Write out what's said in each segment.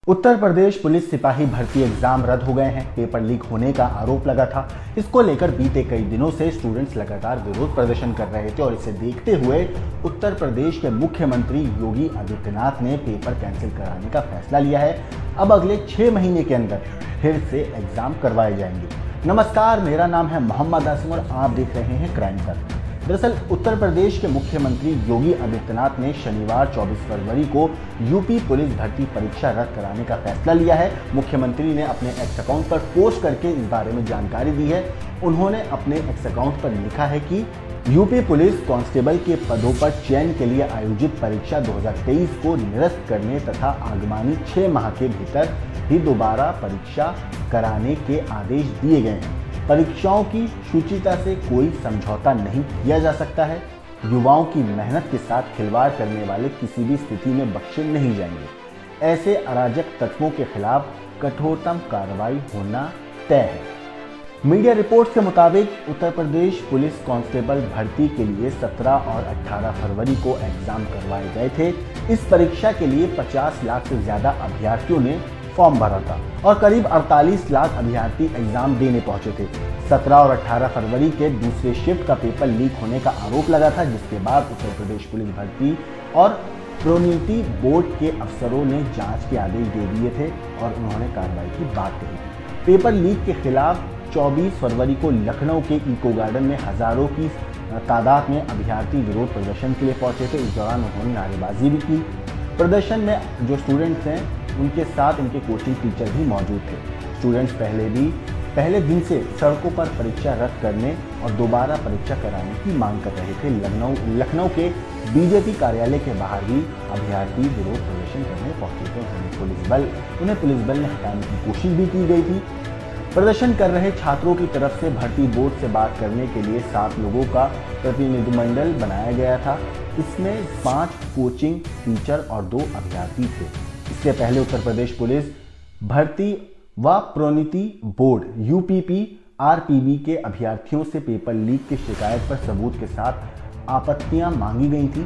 Uttar Pradesh police सिपाही भर्ती exam रद्द हो गए हैं। पेपर लीक होने का आरोप लगा था। इसको लेकर बीते कई दिनों से स्टूडेंट्स लगातार विरोध प्रदर्शन कर रहे थे और इसे देखते हुए उत्तर प्रदेश के मुख्यमंत्री योगी आदित्यनाथ ने पेपर कैंसिल कराने का फैसला लिया है। अब अगले 6 महीने के अंदर फिर से एग्जाम करवाए जाएंगे। नमस्कार, मेरा नाम है मोहम्मद आसिम और आप देख रहे हैं क्राइम तक। दरअसल उत्तर प्रदेश के मुख्यमंत्री योगी आदित्यनाथ ने शनिवार 24 फरवरी को यूपी पुलिस भर्ती परीक्षा रद्द कराने का फैसला लिया है। मुख्यमंत्री ने अपने एक्स अकाउंट पर पोस्ट करके इस बारे में जानकारी दी है। उन्होंने अपने एक्स अकाउंट पर लिखा है कि यूपी पुलिस कांस्टेबल के पदों पर चयन के लिए आयोजित परीक्षा 2023 को निरस्त करने तथा आगामी 6 माह के भीतर ही दोबारा परीक्षा कराने के आदेश दिए गए हैं। परीक्षाओं की शुचिता से कोई समझौता नहीं किया जा सकता है। युवाओं की मेहनत के साथ खिलवाड़ करने वाले किसी भी स्थिति में बख्शे नहीं जाएंगे। ऐसे अराजक तत्वों के खिलाफ कठोरतम कार्रवाई होना तय है। मीडिया रिपोर्ट्स के मुताबिक उत्तर प्रदेश पुलिस कांस्टेबल भर्ती के लिए 17 और 18 फरवरी को एग्जाम करवाए गए थे। इस परीक्षा के लिए 50 लाख से ज्यादा अभ्यर्थियों ने फॉर्म भरा था और करीब 48 लाख अभ्यर्थी एग्जाम देने पहुंचे थे। 17 और 18 फरवरी के दूसरे शिफ्ट का पेपर लीक होने का आरोप लगा था, जिसके बाद उत्तर प्रदेश पुलिस भर्ती और प्रोन्नति बोर्ड के अफसरों ने जांच के आदेश दे दिए थे और उन्होंने कार्रवाई की बात कही थी। पेपर लीक के खिलाफ 24 फरवरी को लखनऊ के इको गार्डन में हजारों की तादाद में अभ्यर्थी विरोध प्रदर्शन के लिए पहुंचे थे। इस दौरान उन्होंने नारेबाजी भी की। प्रदर्शन में जो स्टूडेंट्स हैं उनके साथ उनके कोचिंग टीचर भी मौजूद थे। स्टूडेंट्स पहले दिन से सड़कों पर परीक्षा रद्द करने और दोबारा परीक्षा कराने की मांग कर रहे थे। लखनऊ के बीजेपी कार्यालय के बाहर भी अभ्यर्थी विरोध प्रदर्शन करने पहुंचे थे। उन्हें पुलिस बल ने हटाने की कोशिश भी की गई थी। प्रदर्शन कर रहे छात्रों की तरफ से भर्ती बोर्ड से बात करने के लिए 7 लोगों का प्रतिनिधिमंडल बनाया गया था। इसमें 5 कोचिंग टीचर और 2 अभ्यर्थी थे। इससे पहले उत्तर प्रदेश पुलिस भर्ती व प्रोन्नति बोर्ड यूपीपी आरपीबी के अभ्यर्थियों से पेपर लीक की शिकायत पर सबूत के साथ आपत्तियां मांगी गई थी।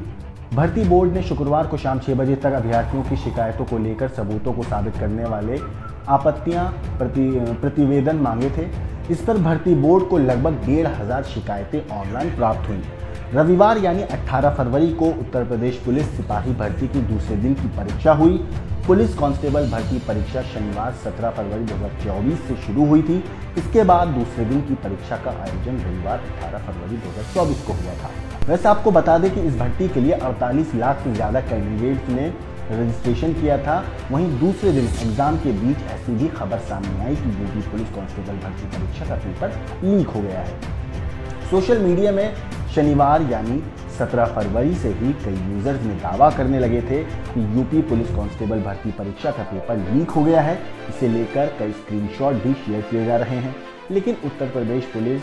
भर्ती बोर्ड ने शुक्रवार को शाम 6 बजे तक अभ्यर्थियों की शिकायतों को लेकर सबूतों को साबित करने वाले प्रतिवेदन मांगे थे। इस पर भर्ती बोर्ड को लगभग 1,500 शिकायतें ऑनलाइन प्राप्त हुई। रविवार यानी 18 फरवरी को उत्तर प्रदेश पुलिस सिपाही भर्ती की दूसरे दिन की परीक्षा हुई। पुलिस कांस्टेबल भर्ती परीक्षा शनिवार 17 फरवरी 2024 से शुरू हुई थी। इसके बाद दूसरे दिन की परीक्षा का आयोजन रविवार 18 फरवरी 2024 को हुआ था। वैसे आपको बता दें कि इस भर्ती के लिए 48 लाख से ज्यादा कैंडिडेट्स ने रजिस्ट्रेशन किया था। वहीं दूसरे दिन एग्जाम के बीच ऐसी भी खबर सामने आई कि यूपी पुलिस कांस्टेबल भर्ती परीक्षा का पेपर लीक हो गया है। सोशल मीडिया में शनिवार यानी 17 फरवरी से ही कई यूजर्स ने दावा करने लगे थे कि यूपी पुलिस कांस्टेबल भर्ती परीक्षा का पेपर लीक हो गया है। इसे लेकर कई स्क्रीनशॉट भी शेयर किए जा रहे हैं, लेकिन उत्तर प्रदेश पुलिस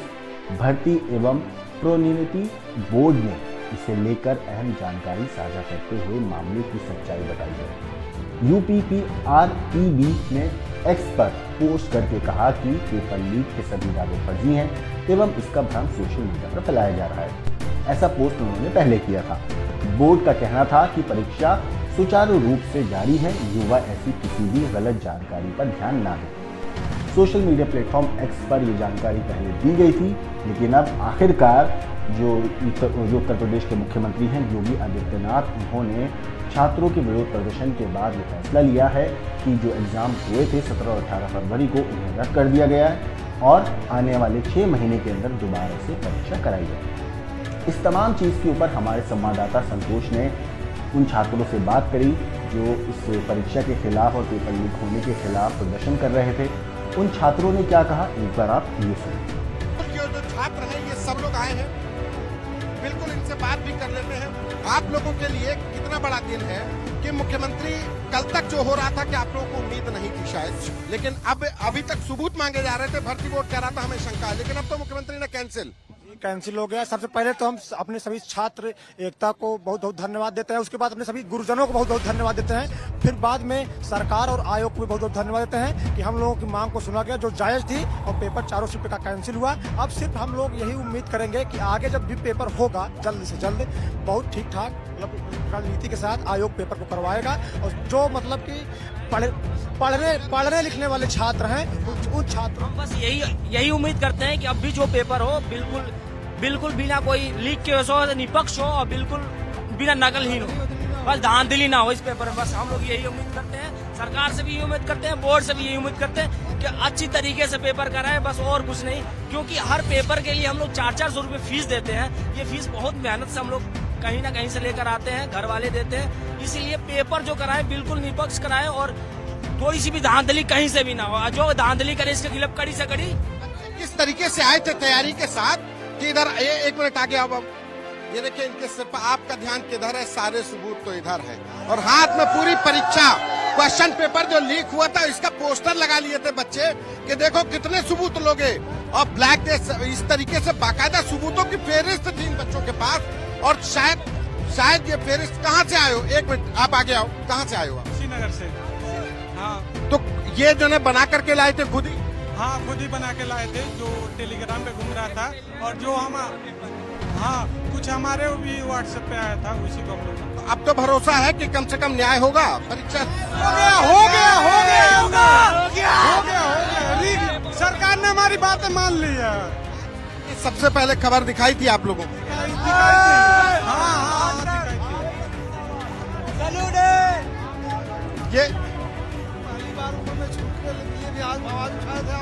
भर्ती एवं प्रोन्नति बोर्ड ने इसे लेकर अहम जानकारी साझा करते हुए मामले की सच्चाई बताई है। यूपीपीआरपीबी ने एक्स पर पोस्ट करके कहा कि पेपर लीक के सभी दावे फर्जी हैं एवं इसका भ्रम सोशल मीडिया पर फैलाया जा रहा है। ऐसा पोस्ट उन्होंने पहले किया था। बोर्ड का कहना था कि परीक्षा सुचारू रूप से जारी है, युवा ऐसी किसी भी गलत जानकारी पर ध्यान ना दें। सोशल मीडिया प्लेटफॉर्म एक्स पर ये जानकारी पहले दी गई थी, लेकिन अब आखिरकार जो उत्तर प्रदेश के मुख्यमंत्री हैं योगी आदित्यनाथ, उन्होंने छात्रों के विरोध प्रदर्शन के बाद ये फैसला लिया है कि जो एग्जाम हुए थे 17 और 18 फरवरी को, उन्हें रद्द कर दिया गया है और आने वाले 6 महीने के अंदर दोबारा से परीक्षा कराई जाएगी। इस तमाम चीज़ के ऊपर हमारे संवाददाता संतोष ने उन छात्रों से बात करी जो इस परीक्षा के खिलाफ और पेपर लीक होने के खिलाफ प्रदर्शन कर रहे थे। उन छात्रों ने क्या कहा, एक बार आप ये सुनिए। जो छात्र हैं ये सब लोग आए हैं, बिल्कुल इनसे बात भी कर लेते हैं। आप लोगों के लिए कितना बड़ा दिन है कि मुख्यमंत्री कल तक जो हो रहा था कि आप लोगों को उम्मीद नहीं थी शायद, लेकिन अब अभी तक सबूत मांगे जा रहे थे। भर्ती बोर्ड कह रहा था हमें शंका है, लेकिन अब तो मुख्यमंत्री ने कैंसिल। कैंसिल हो गया। सबसे पहले तो हम अपने सभी छात्र एकता को बहुत बहुत धन्यवाद देते हैं, उसके बाद अपने सभी गुरुजनों को बहुत बहुत धन्यवाद देते हैं, फिर बाद में सरकार और आयोग को भी बहुत बहुत धन्यवाद देते हैं कि हम लोगों की मांग को सुना गया जो जायज थी और पेपर चारों शिफ्ट का कैंसिल हुआ। अब सिर्फ हम लोग यही उम्मीद करेंगे कि आगे जब भी पेपर होगा जल्द से जल्द बहुत ठीक ठाक मतलब रणनीति के साथ आयोग पेपर को करवाएगा और जो मतलब कि पढ़ने लिखने वाले छात्र हैं उन छात्रों बस यही उम्मीद करते हैं कि अब भी जो पेपर हो बिल्कुल बिना कोई लीक के हो, निष्पक्ष हो और बिल्कुल बिना नकलहीन हो, बस धांधली ना हो इस पेपर में। बस हम लोग यही उम्मीद करते हैं, सरकार से भी यही उम्मीद करते हैं, बोर्ड से भी यही उम्मीद करते हैं कि अच्छी तरीके से पेपर कराएं, बस और कुछ नहीं। क्योंकि हर पेपर के लिए हम लोग 400 रुपये फीस देते हैं। ये फीस बहुत मेहनत से हम लोग कहीं ना कहीं से लेकर आते हैं, घर वाले देते हैं। इसीलिए पेपर जो कराए बिल्कुल निष्पक्ष कराए और थोड़ी सी भी धांधली कहीं से भी ना हो। जो धांधली करे इसके खिलाफ कड़ी से कड़ी। किस तरीके से आए थे तैयारी के साथ कि इधर एक मिनट आगे आओ। ये देखिए इनके सिर पर, आपका ध्यान किधर है? सारे सबूत तो इधर है और हाथ में पूरी परीक्षा क्वेश्चन पेपर जो लीक हुआ था इसका पोस्टर लगा लिए थे बच्चे कि देखो कितने सबूत लोगे। और ब्लैक डे इस तरीके से बाकायदा सबूतों की फेहरिस्त थी इन बच्चों के पास। और शायद ये फेहरिस्त कहाँ से आए हो? एक मिनट आप आगे आओ, कहाँ से आए हो आप? श्रीनगर से। हाँ, तो ये जो ने बना करके लाए थे खुद ही? हाँ, खुद ही बना के लाए थे, जो टेलीग्राम पे घूम रहा था और जो हम कुछ हमारे भी व्हाट्सएप पे आया था उसी को हम लोग। अब तो भरोसा है कि कम से कम न्याय होगा परीक्षा? हो गया। सरकार ने हमारी बातें मान ली है। सबसे पहले खबर दिखाई थी आप लोगों को? ये पहली बार उम्र में छूट के लिए भी आवाज उठाए थे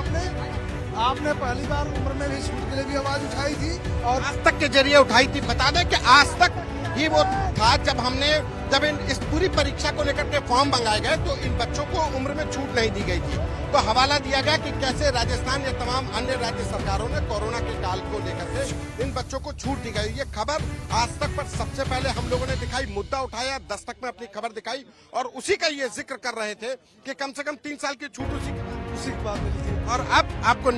आपने पहली बार उम्र में भी छूट के लिए भी आवाज उठाई थी और आज तक के जरिए उठाई थी। बता दें कि आज तक ही वो था जब इस पूरी परीक्षा को लेकर के फॉर्म मंगाए गए तो इन बच्चों को उम्र में छूट नहीं दी गई थी। तो हवाला दिया गया कि कैसे राजस्थान या तमाम अन्य राज्य सरकारों ने कोरोना के काल को लेकर के इन बच्चों को छूट दी गई। ये खबर आज तक पर सबसे पहले हम लोगों ने दिखाई, मुद्दा उठाया, दस्तक में अपनी खबर दिखाई और उसी का ये जिक्र कर रहे थे कि कम से कम 3 साल की छूट उसी की बात मिली थी। और अब आपको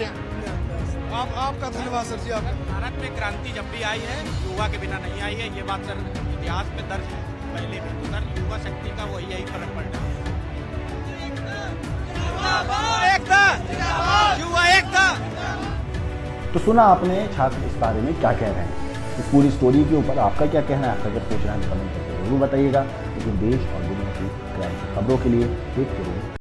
आपका धन्यवाद सर जी। आप भारत में क्रांति जब भी आई है युवा के बिना नहीं आई है, ये बात सर इतिहास में दर्ज है। पहले भी तो सर युवा शक्ति का यही फर्क पड़ता है। युवा एकता। तो सुना आपने छात्र इस बारे में क्या कह रहे हैं। इस पूरी स्टोरी के ऊपर आपका क्या कहना है? अगर सोच रहे हैं कमेंट करके जरूर बताइएगा। लेकिन देश और दुनिया की क्रांति खबरों के लिए देखते रहिए